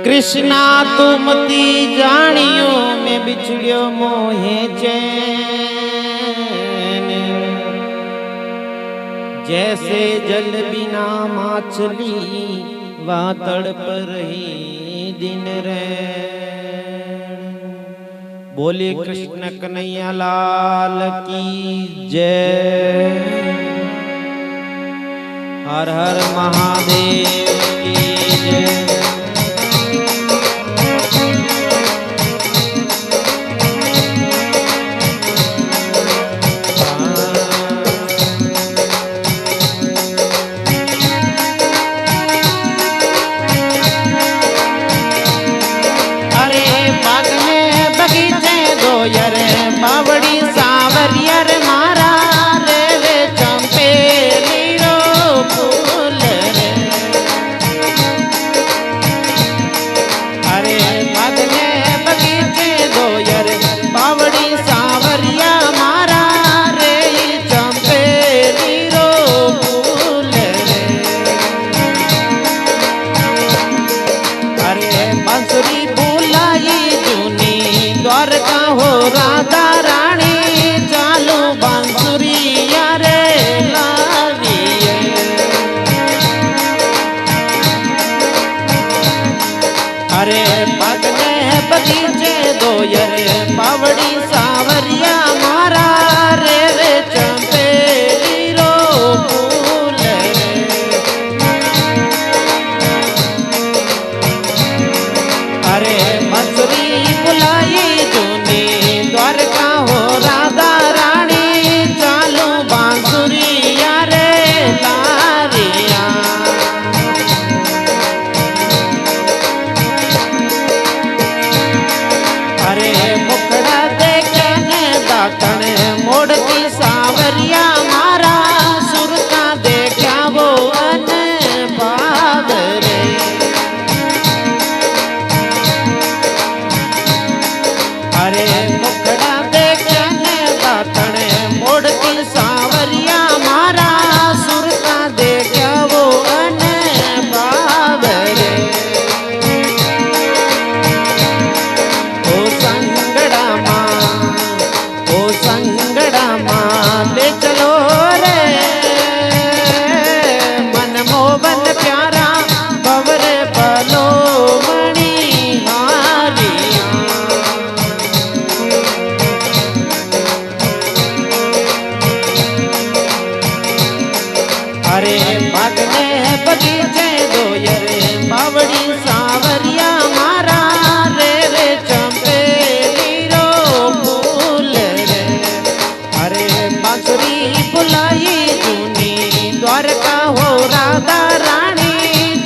कृष्णा तुमती जानियो मैं बिछड़ियो मोहे चैन। जैसे जल बिना माछली वा तड़प रही दिन रैन। बोले कृष्ण कन्हैया लाल की जय। हर हर महादेव की जय। बावड़ी सावरियर मारा रे वे चंपेली रो फूल रे। अरे बदले बगीचे दो यार बावड़ी सावरिया मारा रे चंपेली रो फूल रे। अरे बांसुरी बुलाई जूनी द्वारका हो राधा रानी चालू बांसुरिया रे लाविए। अरे बदले बगीचे दो यरे बावड़ी सावरिया मारा रे रे चंपेली रो फूल रे। अरे बांसुरी बुलाई जूनी द्वारका हो राधा रानी चालू बांसुरिया रे लारिया। अरे मुखड़ा देखने दातन मोड़ती सावरिया मारा सुरता देखा वो अन भाव रे। अरे मुखड़ा देखने दातन मोड़ती सावरिया मारा सुरता देखा वो अन भाव रे। ओ संगड़ा माँ ले चलो रे मन मोहन प्यारा बवर बलो मणि हारिया। अरे बदले बगीचे दो यरे बावड़ी सावरिया मारा रे रे चंपेली रो फूल रे। अरे बांसुरी बुलाई जूनी द्वारका हो राधा रानी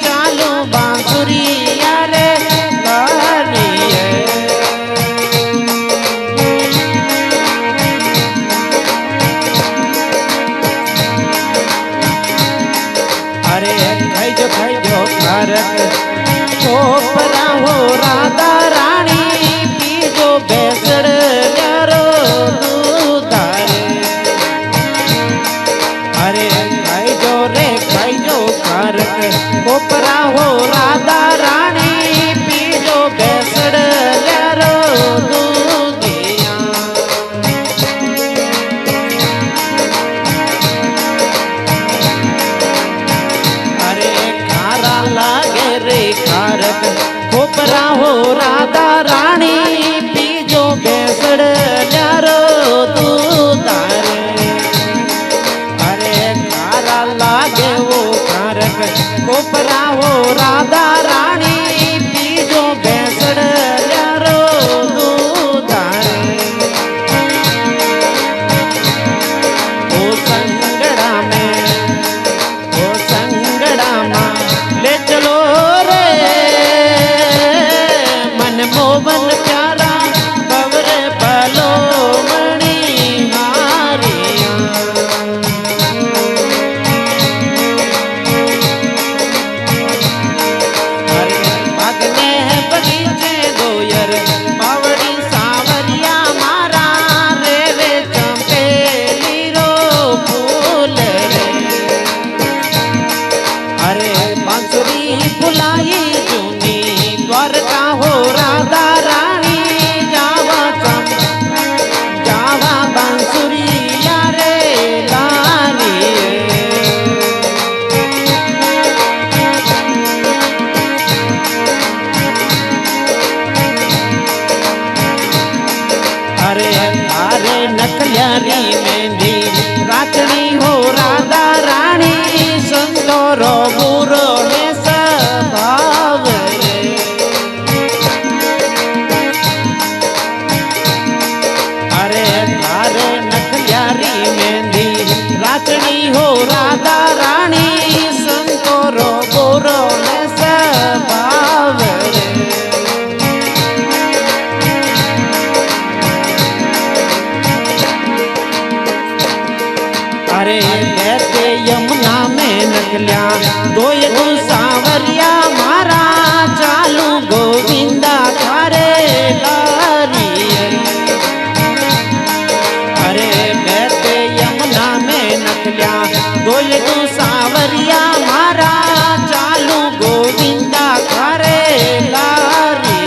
चालू बांसुरिया रे लारिए। अरे खैजो खारक खोपरा हो राधा रानी पीजो बेसड़ ल्यारो दूधारे। अरे खैजो खारक खोपरा हो राधा रानी पीजो बेसड़ ल्यारो दूधिया। अरे खारा लागे रे खारक खोपरा हो राधा रानी पीजो बेसड़ ल्यारो दूधारे। अरे खारा लागे वो खारक खोपरा हो राधा रानी पीजो बेसड़ ल्यारो दूधारे। ओ संगड़ा माँ ले चलो रे मन मोहन प्यारा बवर बलो मणि हारिया। अरे बदले बगीचे दो यर बावड़ी सावरिया मारा रे रे चंपेली रो फूल रे। अरे बांसुरी बुलाई जूनी द्वार नखल्यारी मेहंदी राचनी हो राधा रानी संतो रो बुरो है स्वभाव रे। अरे थारे नखल्यारी मेहंदी राचनी हो राधा रानी संतो रो बुरो है स्वभाव रे। अरे बहते यमुना में नकल्या दो सावरिया मारा चालू गोविंदा थारे लारी। अरे बहते यमुना में नकल्या दो सावरिया मारा चालू गोविंदा थारे लारी।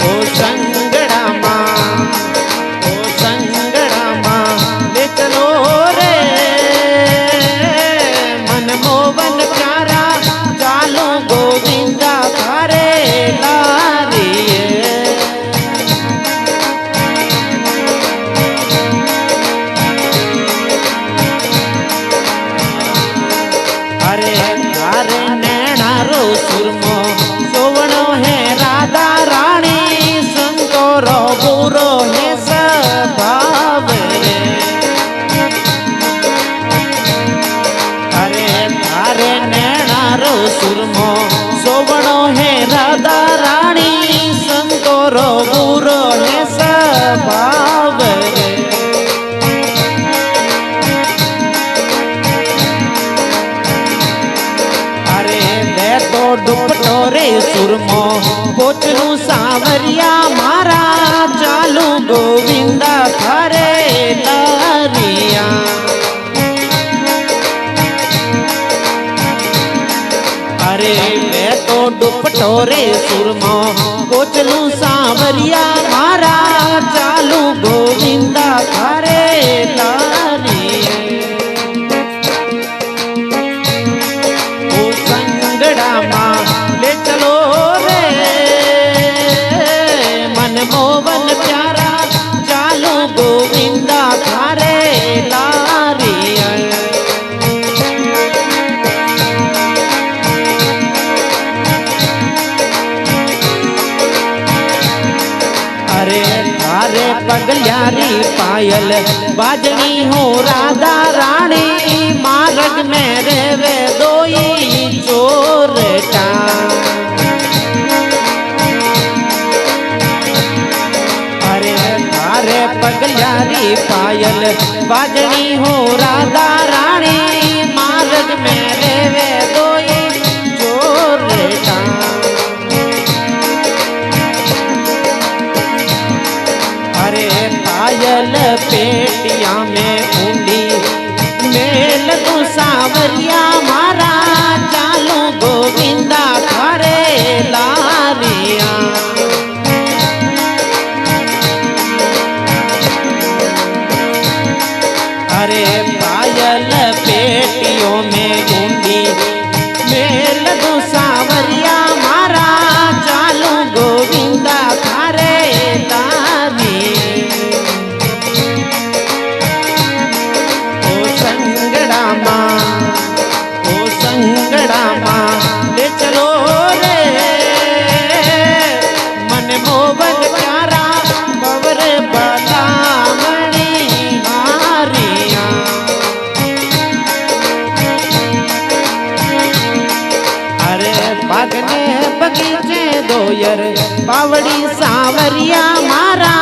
ओ संगड़ा माँ चलो रे मन मोवन प्यारा चालो गोविंदा थारे लारी। अरे थारे नैना रो सुरमो सोवणो है राधा रानी संतो रो बुरो है स्वभाव रे। थारे नैना रो सुरमो सोवणो है राधा रानी संतो रो बुरो है स्वभाव रे। अरे वे तो दुपटो रे सुरमो पोचलू सावरिया मारा चालू गोविंदा थारे लारिया। अरे मैं तो दुपटो रे सुरमो कोचलू सावरिया मारा चालू गोविंदा थारे लारी। ओ संगड़ा माँ ले चलो रे मन मोवन प्यारा चालू गोविंदा थारे लारी। अरे थारे पगल्यारी पायल बाजनी हो राधा रानी मार्ग में रेवे दोई चोरटा। अरे थारे पगल्यारी पायल बाजनी हो राधा रानी मार्ग में रेवे दोई चोरटा। अरे पायल पेटिया में ऊंडी मेल तू सावरिया मारा चालू गोविंदा थारे लारिया। अरे पायल पेटियों में ऊंडी मेल तू सावरिया मारा चालू गोविंदा थारे लारी। संगड़ा माँ ले चलो रे मन मोवन प्यारा बवर बला मणि हारिया। अरे बागने बगीचे दोयर बावड़ी सावरिया मारा